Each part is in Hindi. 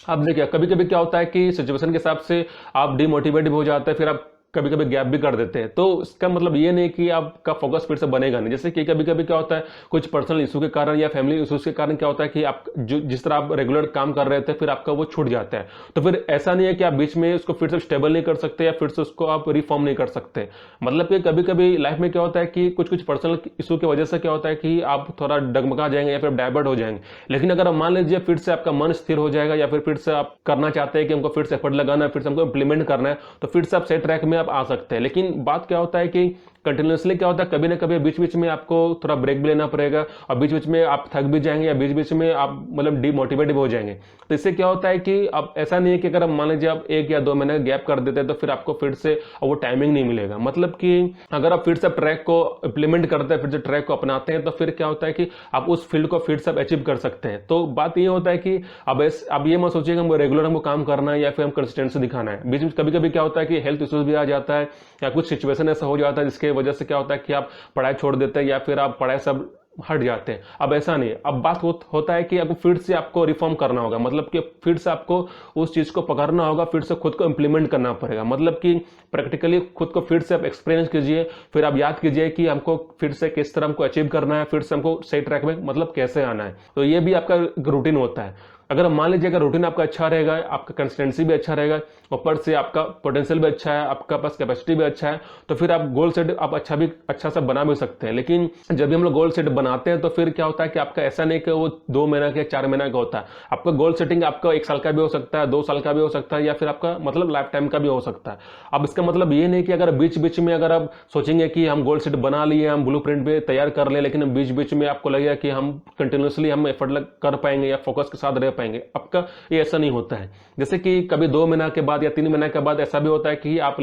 अब देखिए कभी कभी क्या होता है कि सिचुएशन के हिसाब से आप डिमोटिवेट भी हो जाते हैं, फिर आप कभी कभी गैप भी कर देते हैं। तो इसका मतलब ये नहीं कि आपका फोकस फिर से बनेगा नहीं। जैसे कि कभी कभी क्या होता है, कुछ पर्सनल इशू के कारण या फैमिली इशूज के कारण क्या होता है कि आप जो जिस तरह आप रेगुलर काम कर रहे थे फिर आपका वो छूट जाता है। तो फिर ऐसा नहीं है कि आप बीच में उसको फिर से स्टेबल नहीं कर सकते या फिर से उसको आप रिफॉर्म नहीं कर सकते। मतलब कि कभी कभी लाइफ में क्या होता है कि कुछ कुछ पर्सनल इशू की वजह से क्या होता है कि आप थोड़ा डगमगा जाएंगे या फिर डाइवर्ट हो जाएंगे। लेकिन अगर मान लीजिए फिर से आपका मन स्थिर हो जाएगा या फिर से आप करना चाहते हैं कि हमको फिर से एफर्ट लगाना है, फिर से हमको इंप्लीमेंट करना है, तो फिर से आप सही ट्रैक में आप आ सकते हैं। लेकिन बात क्या होता है कि कंटिन्यूसली क्या होता है, कभी ना कभी बीच बीच में आपको थोड़ा ब्रेक भी लेना पड़ेगा और बीच बीच में आप थक भी जाएंगे या बीच बीच में आप मतलब डिमोटिवेट भी हो जाएंगे। तो इससे क्या होता है कि अब ऐसा नहीं है कि अगर आप मान लीजिए आप 1 या 2 महीने गैप कर देते हैं तो फिर आपको फिर से वो टाइमिंग नहीं मिलेगा। मतलब कि अगर आप फिर से ट्रैक को इंप्लीमेंट करते हैं, फिर से ट्रैक को अपनाते हैं, तो फिर क्या होता है कि आप उस फील्ड को फिर से अचीव कर सकते हैं। तो बात ये होता है कि अब ये मत सोचिएगा हम रेगुलर हमको काम करना है या फिर हम कंसिस्टेंसी दिखाना है। बीच में कभी कभी क्या होता है कि हेल्थ इश्यूज भी आ जाता है या कुछ सिचुएशन ऐसा हो जाता है जिसके वजह से क्या होता है कि आप पढ़ाई छोड़ देते हैं या फिर आप पढ़ाई सब हट जाते हैं। अब ऐसा नहीं, अब बात होता है कि आपको फिर से आपको रिफॉर्म करना होगा। मतलब कि फिर से आपको उस चीज को पकड़ना होगा, फिर से खुद को इंप्लीमेंट करना पड़ेगा। मतलब कि प्रैक्टिकली खुद को फिर से आप एक्सपीरियंस कीजिए, फिर आप याद कीजिए कि हमको फिर से किस तरह हमको अचीव करना है, फिर से हमको सही ट्रैक में मतलब कैसे आना है। तो ये भी आपका रूटीन होता है। अगर मान लीजिए अगर रूटीन आपका अच्छा रहेगा, आपका कंसिस्टेंसी भी अच्छा रहेगा, ऊपर से आपका पोटेंशियल भी अच्छा है, आपका पास कैपेसिटी भी अच्छा है, तो फिर आप गोल सेट आप अच्छा सा बना भी सकते हैं। लेकिन जब भी हम लोग गोल सेट बनाते हैं तो फिर क्या होता है कि आपका ऐसा नहीं कि वो 2 महीना का 4 महीना का होता है। आपका गोल सेटिंग आपका 1 साल का भी हो सकता है, 2 साल का भी हो सकता है या फिर आपका मतलब लाइफ टाइम का भी हो सकता है। अब इसका मतलब ये नहीं कि अगर बीच बीच में अगर आप सोचेंगे कि हम गोल सेट बना लिए, हम ब्लू प्रिंट भी तैयार कर ले, लेकिन बीच बीच में आपको लगेगा कि हम कंटिन्यूसली हम एफर्ट कर पाएंगे या फोकस के साथ रह पाएंगे, आपका ये ऐसा नहीं होता है। जैसे कि कभी 2 महीना के बाद या 3 महीने के बाद ऐसा भी होता है कि आप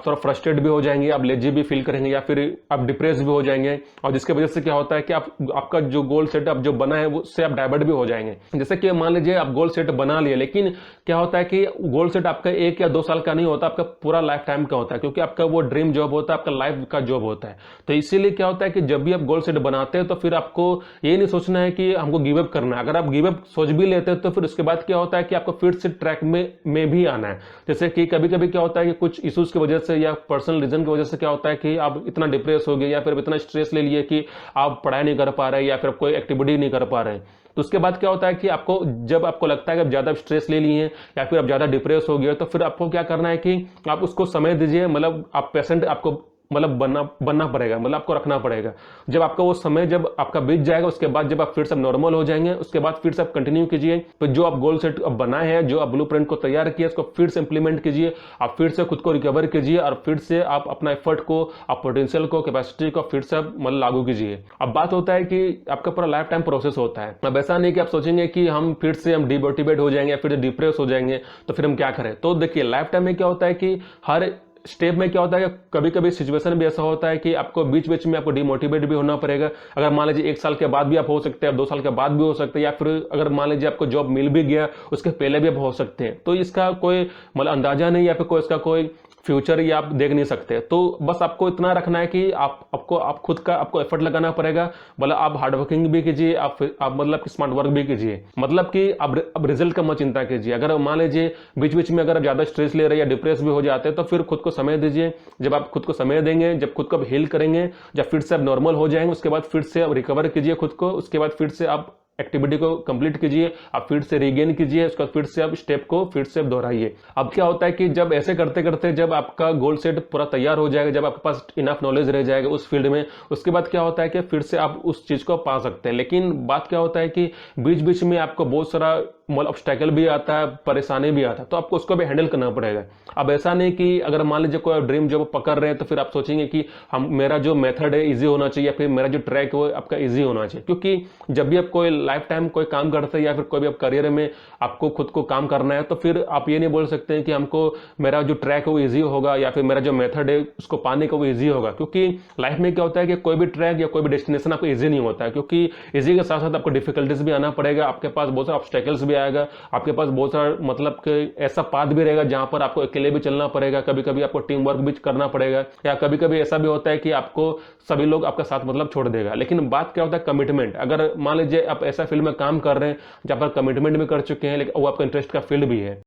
थोड़ा फ्रस्ट्रेट भी हो जाएंगे, आप लेजी भी फील करेंगे या फिर आप डिप्रेस भी हो जाएंगे। और जिसकी वजह से क्या होता है कि आपका जो गोल सेट जो बना है उससे आप डाइवर्ट भी हो जाएंगे। जैसे कि मान लीजिए आप गोल सेट बना लिए, लेकिन क्या होता है कि गोल सेट आपका 1 या 2 साल का नहीं होता, आपका पूरा लाइफ टाइम का होता है, क्योंकि आपका वो ड्रीम जॉब होता है, आपका लाइफ का जॉब होता है। तो इसीलिए क्या होता है कि जब भी आप गोल सेट बनाते हैं तो फिर आपको ये नहीं सोचना है कि हमको गिव अप करना है। अगर आप गिव अप सोच भी लेते हैं तो फिर उसके बाद क्या होता है कि आपको फिर से ट्रैक में भी आना है। जैसे कि कभी कभी क्या होता है कि कुछ इश्यूज की वजह से या पर्सनल रीजन की वजह से क्या होता है कि आप इतना डिप्रेस हो गए या फिर इतना स्ट्रेस ले लिए कि आप पढ़ाई नहीं कर पा रहे या फिर कोई एक्टिविटी नहीं कर पा रहे। तो उसके बाद क्या होता है कि आपको जब आपको लगता है कि आप ज्यादा स्ट्रेस ले लिए हैं या फिर आप ज्यादा डिप्रेस हो गए, तो फिर आपको क्या करना है कि आप उसको समय दीजिए। मतलब आप पेशेंट आपको मतलब बनना पड़ेगा, मतलब आपको रखना पड़ेगा। जब आपका वो समय जब आपका बीत जाएगा, उसके बाद जब आप फिर से नॉर्मल हो जाएंगे, उसके बाद फिर से आप कंटिन्यू कीजिए। तो जो आप गोल सेट अब बनाए हैं, जो आप ब्लूप्रिंट को तैयार किया, उसको फिर से इंप्लीमेंट कीजिए। आप फिर से खुद को रिकवर कीजिए और फिर से आप अपना एफर्ट को, आप पोटेंशियल को, कैपेसिटी को फिर से मतलब लागू कीजिए। अब बात होता है कि आपका पूरा लाइफ टाइम प्रोसेस होता है। अब ऐसा नहीं कि आप सोचेंगे कि हम फिर से हम डिमोटिवेट हो जाएंगे या फिर डिप्रेस हो जाएंगे तो फिर हम क्या करें। तो देखिए लाइफ टाइम में क्या होता है कि हर स्टेप में क्या होता है कि कभी कभी सिचुएशन भी ऐसा होता है कि आपको बीच बीच में आपको डिमोटिवेट भी होना पड़ेगा। अगर मान लीजिए 1 साल के बाद भी आप हो सकते हैं, 2 साल के बाद भी हो सकते हैं, या फिर अगर मान लीजिए आपको जॉब मिल भी गया उसके पहले भी आप हो सकते हैं। तो इसका कोई मतलब अंदाजा नहीं या फिर इसका कोई फ्यूचर ये आप देख नहीं सकते। तो बस आपको इतना रखना है कि आप खुद का आपको एफर्ट लगाना पड़ेगा। मतलब आप हार्ड वर्किंग भी कीजिए, आप मतलब स्मार्ट वर्क भी कीजिए। मतलब कि अब रिजल्ट का मत चिंता कीजिए। अगर मान लीजिए बीच बीच में अगर आप ज्यादा स्ट्रेस ले रहे हैं या डिप्रेस भी हो जाते हैं तो फिर खुद को समय दीजिए। जब आप खुद को समय देंगे, जब खुद को आप हील करेंगे, जब फिर से आप नॉर्मल हो जाएंगे, उसके बाद फिर से आप रिकवर कीजिए खुद को। उसके बाद फिर से आप एक्टिविटी को कंप्लीट कीजिए, आप फिर से रीगेन कीजिए, उसका फिर से आप स्टेप को फिर से दोहराइए। अब क्या होता है कि जब ऐसे करते करते जब आपका गोल सेट पूरा तैयार हो जाएगा, जब आपके पास इनफ नॉलेज रह जाएगा उस फील्ड में, उसके बाद क्या होता है कि फिर से आप उस चीज को पा सकते हैं। लेकिन बात क्या होता है कि बीच बीच में आपको बहुत सारा ऑब्स्टेकल भी आता है, परेशानी भी आता है, तो आपको उसको भी हैंडल करना पड़ेगा। अब ऐसा नहीं कि अगर मान लीजिए कोई ड्रीम जॉब पकड़ रहे हैं तो फिर आप सोचेंगे कि मेरा जो मेथड है इजी होना चाहिए या फिर मेरा जो ट्रैक है वो आपका इजी होना चाहिए। क्योंकि जब भी आप कोई लाइफ टाइम कोई काम करते हैं या फिर कोई भी आप करियर में आपको खुद को काम करना है, तो फिर आप ये नहीं बोल सकते हैं कि हमको मेरा जो ट्रैक है वो इजी होगा या फिर मेरा जो मेथड है उसको पाने का वो इजी होगा। क्योंकि लाइफ में क्या होता है कि कोई भी ट्रैक या कोई भी डेस्टिनेशन आपको इजी नहीं होता है, क्योंकि इजी के साथ साथ आपको डिफिकल्टीज भी आना पड़ेगा, आपके पास बहुत सारे ऑब्स्टेकल्स भी क्या आएगा, आपके पास बहुत सारा मतलब कि ऐसा पाथ भी रहेगा जहां पर आपको अकेले भी चलना पड़ेगा, कभी कभी आपको टीम वर्क भी करना पड़ेगा, या कभी कभी ऐसा भी होता है कि आपको सभी लोग आपका साथ मतलब छोड़ देगा। लेकिन बात क्या होता है, कमिटमेंट। अगर मान लीजिए आप ऐसा फील्ड में काम कर रहे हैं जहां पर कमिटमेंट भी कर चुके हैं, लेकिन वो आपका इंटरेस्ट का फील्ड भी है,